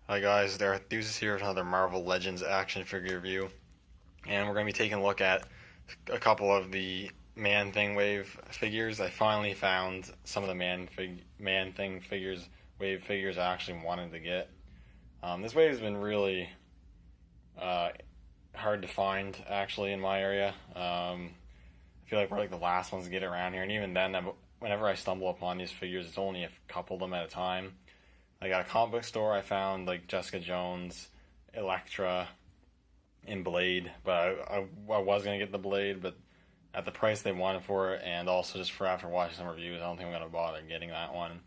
Hi guys, there are Deuces here with another Marvel Legends action figure review, and we're going to be taking a look at a couple of the Man-Thing Wave figures. I finally found some of the Man-Thing figures, Wave figures I actually wanted to get. This wave has been really hard to find actually in my area. I feel like we're like the last ones to get around here, and even then, whenever I stumble upon these figures, it's only a couple of them at a time. Like at a comic book store, I found like Jessica Jones, Elektra, and Blade, but I was gonna get the Blade, but at the price they wanted for it, and also just for after watching some reviews, I don't think I'm gonna bother getting that one.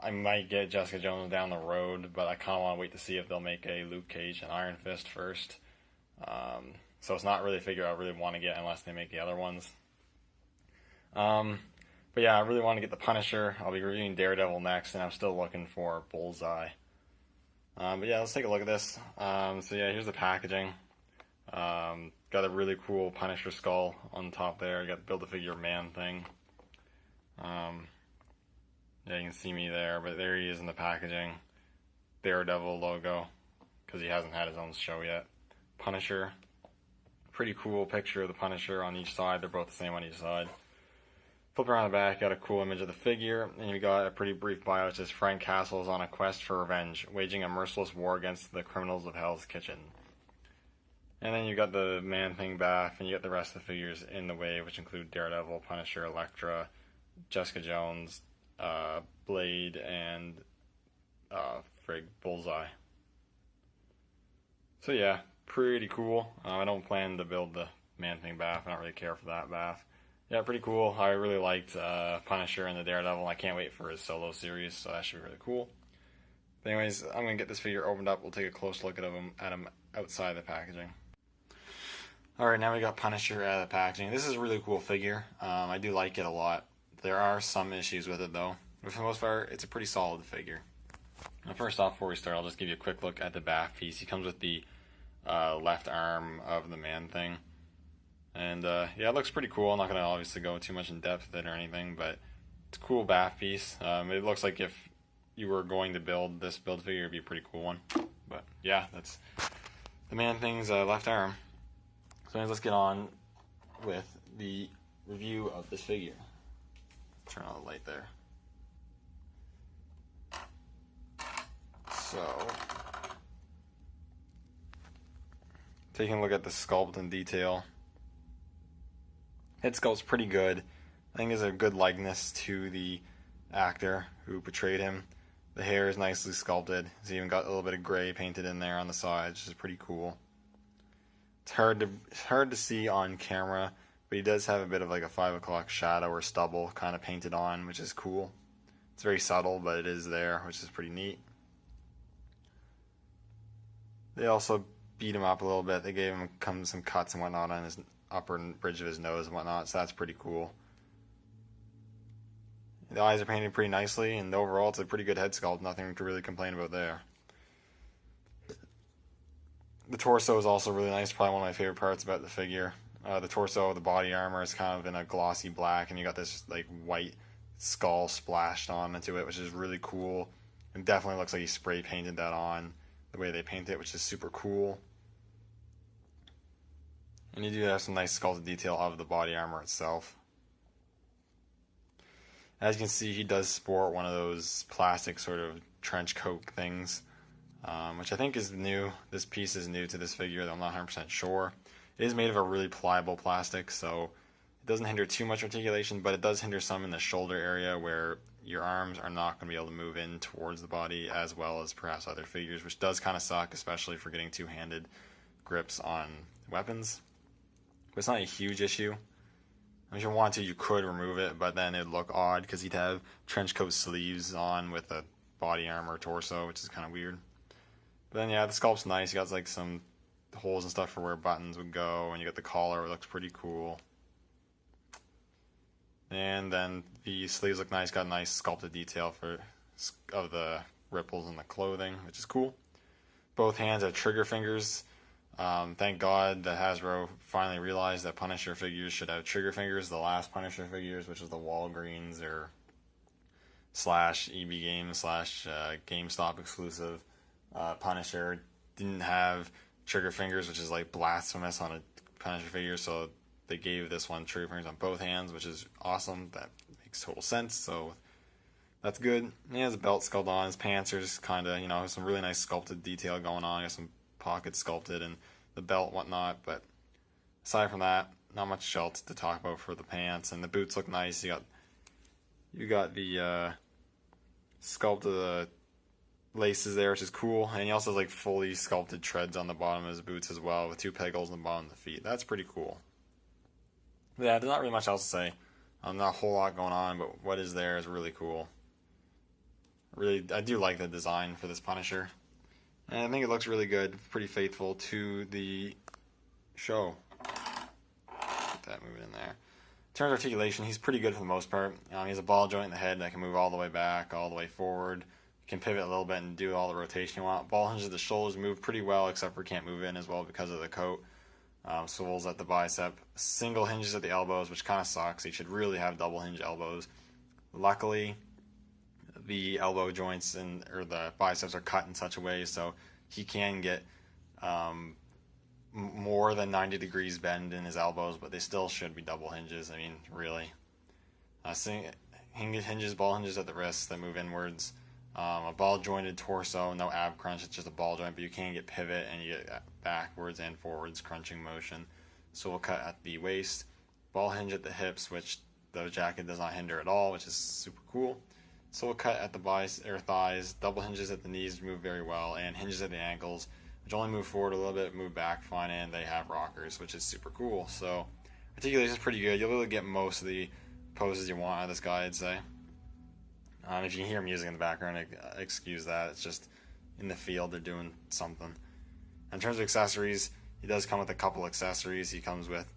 I might get Jessica Jones down the road, but I kind of want to wait to see if they'll make a Luke Cage and Iron Fist first. So it's not really a figure I really want to get unless they make the other ones. But yeah, I really want to get the Punisher. I'll be reviewing Daredevil next, and I'm still looking for Bullseye. But yeah, let's take a look at this. So yeah, here's the packaging. Got a really cool Punisher skull on top there. You got the Build-A-Figure Man-Thing. Yeah, you can see me there, but there he is in the packaging. Daredevil logo, because he hasn't had his own show yet. Punisher. Pretty cool picture of the Punisher on each side. They're both the same on each side. Flip around the back, got a cool image of the figure, and you got a pretty brief bio. It says Frank Castle is on a quest for revenge, waging a merciless war against the criminals of Hell's Kitchen. And then you got the Man-Thing BAF, and you got the rest of the figures in the wave, which include Daredevil, Punisher, Elektra, Jessica Jones, Blade, and Bullseye. So yeah, pretty cool. I don't plan to build the Man-Thing BAF. I don't really care for that BAF. Yeah, pretty cool. I really liked Punisher and the Daredevil. I can't wait for his solo series, so that should be really cool. But anyways, I'm going to get this figure opened up. We'll take a close look at him outside the packaging. Alright, now we got Punisher out of the packaging. This is a really cool figure. I do like it a lot. There are some issues with it, though. But for the most part, it's a pretty solid figure. Now, first off, before we start, I'll just give you a quick look at the BAF piece. He comes with the left arm of the Man-Thing. And yeah, it looks pretty cool. I'm not going to obviously go too much in depth with it or anything, but it's a cool BAF piece. It looks like if you were going to build this build figure, it'd be a pretty cool one. But yeah, that's the Man-Thing's left arm. So let's get on with the review of this figure. Turn on the light there. So, taking a look at the sculpt and detail. Head sculpt's pretty good. I think there's a good likeness to the actor who portrayed him. The hair is nicely sculpted. It's even got a little bit of gray painted in there on the sides, which is pretty cool. It's hard to see on camera, but he does have a bit of like a 5 o'clock shadow or stubble kind of painted on, which is cool. It's very subtle, but it is there, which is pretty neat. They also beat him up a little bit. They gave him some cuts and whatnot on his upper bridge of his nose and whatnot, so that's pretty cool. The eyes are painted pretty nicely, and overall it's a pretty good head sculpt. Nothing to really complain about there. The torso is also really nice. Probably one of my favorite parts about the figure. The torso, the body armor is kind of in a glossy black, and you got this like white skull splashed onto it, which is really cool. And definitely looks like he spray painted that on the way they paint it, which is super cool. And you do have some nice sculpted detail of the body armor itself. As you can see, he does sport one of those plastic sort of trench coat things, which I think is new. This piece is new to this figure, though I'm not 100% sure. It is made of a really pliable plastic, so it doesn't hinder too much articulation, but it does hinder some in the shoulder area where your arms are not going to be able to move in towards the body as well as perhaps other figures, which does kind of suck, especially for getting two-handed grips on weapons. But it's not a huge issue. If you want to, you could remove it, but then it'd look odd because he'd have trench coat sleeves on with a body armor torso, which is kind of weird. But then, yeah, the sculpt's nice. You got like some holes and stuff for where buttons would go, and you got the collar. It looks pretty cool. And then the sleeves look nice. Got a nice sculpted detail of the ripples in the clothing, which is cool. Both hands have trigger fingers. Thank God that Hasbro finally realized that Punisher figures should have trigger fingers. The last Punisher figures, which was the Walgreens or /EB Games / GameStop exclusive, Punisher didn't have trigger fingers, which is like blasphemous on a Punisher figure, so they gave this one trigger fingers on both hands, which is awesome. That makes total sense, so that's good. He has a belt sculpt on. His pants are just kind of, some really nice sculpted detail going on. He has some pockets sculpted and the belt and whatnot, but aside from that, not much else to talk about for the pants. And the boots look nice. You got the sculpt of the laces there, which is cool. And he also has like fully sculpted treads on the bottom of his boots as well, with 2 peg holes in the bottom of the feet. That's pretty cool. But yeah, there's not really much else to say. Not a whole lot going on, but what is there is really cool. Really, I do like the design for this Punisher. And I think it looks really good, pretty faithful to the show. Get that moving in there. In terms of articulation, he's pretty good for the most part. He has a ball joint in the head that can move all the way back, all the way forward. You can pivot a little bit and do all the rotation you want. Ball hinges at the shoulders move pretty well, except for can't move in as well because of the coat. Swivels at the bicep. Single hinges at the elbows, which kind of sucks. He should really have double hinge elbows. Luckily, the elbow joints or the biceps are cut in such a way so he can get more than 90 degrees bend in his elbows, but they still should be double hinges. I mean, really. Hinges, ball hinges at the wrists that move inwards. A ball jointed torso, no ab crunch, it's just a ball joint, but you can get pivot and you get backwards and forwards crunching motion. Swivel cut at the waist. Ball hinge at the hips, which the jacket does not hinder at all, which is super cool. Sole cut at the thighs, double hinges at the knees move very well, and hinges at the ankles, which only move forward a little bit, move back fine, and they have rockers, which is super cool. So articulation is pretty good. You'll be able to get most of the poses you want out of this guy, I'd say. If you can hear music in the background, excuse that. It's just in the field they're doing something. In terms of accessories, he does come with a couple accessories. He comes with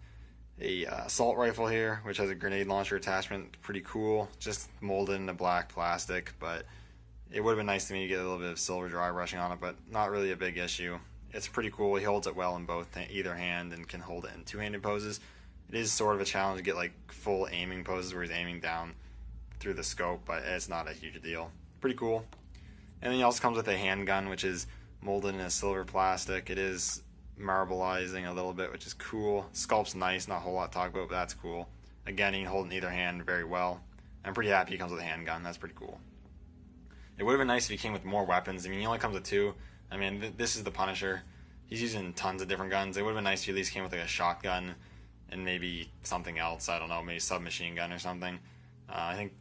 a assault rifle here, which has a grenade launcher attachment. Pretty cool. Just molded into black plastic, but it would have been nice to me to get a little bit of silver dry brushing on it, but not really a big issue. It's pretty cool. He holds it well in either hand and can hold it in two-handed poses. It is sort of a challenge to get like full aiming poses where he's aiming down through the scope, but it's not a huge deal. Pretty cool. And then he also comes with a handgun, which is molded in a silver plastic. It is marbleizing a little bit, which is cool. Sculpt's nice, not a whole lot to talk about, but that's cool. Again, he can hold in either hand very well. I'm pretty happy he comes with a handgun. That's pretty cool. It would have been nice if he came with more weapons. I mean, he only comes with 2. I mean, this is the Punisher. He's using tons of different guns. It would have been nice if he at least came with like a shotgun and maybe something else. I don't know, maybe submachine gun or something. I think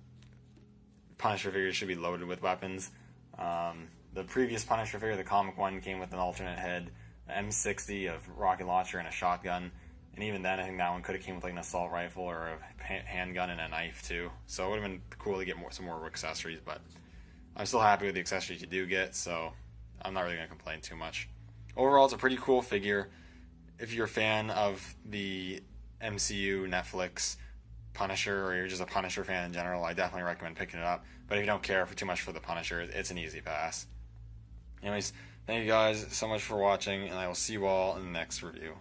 Punisher figures should be loaded with weapons. The previous Punisher figure, the comic one, came with an alternate head, an M60, a rocket launcher, and a shotgun. And even then, I think that one could have came with like an assault rifle or a handgun and a knife too. So it would have been cool to get some more accessories, but I'm still happy with the accessories you do get, so I'm not really going to complain too much. Overall, it's a pretty cool figure. If you're a fan of the MCU, Netflix, Punisher, or you're just a Punisher fan in general, I definitely recommend picking it up. But if you don't care for too much for the Punisher, it's an easy pass. Anyways, thank you guys so much for watching, and I will see you all in the next review.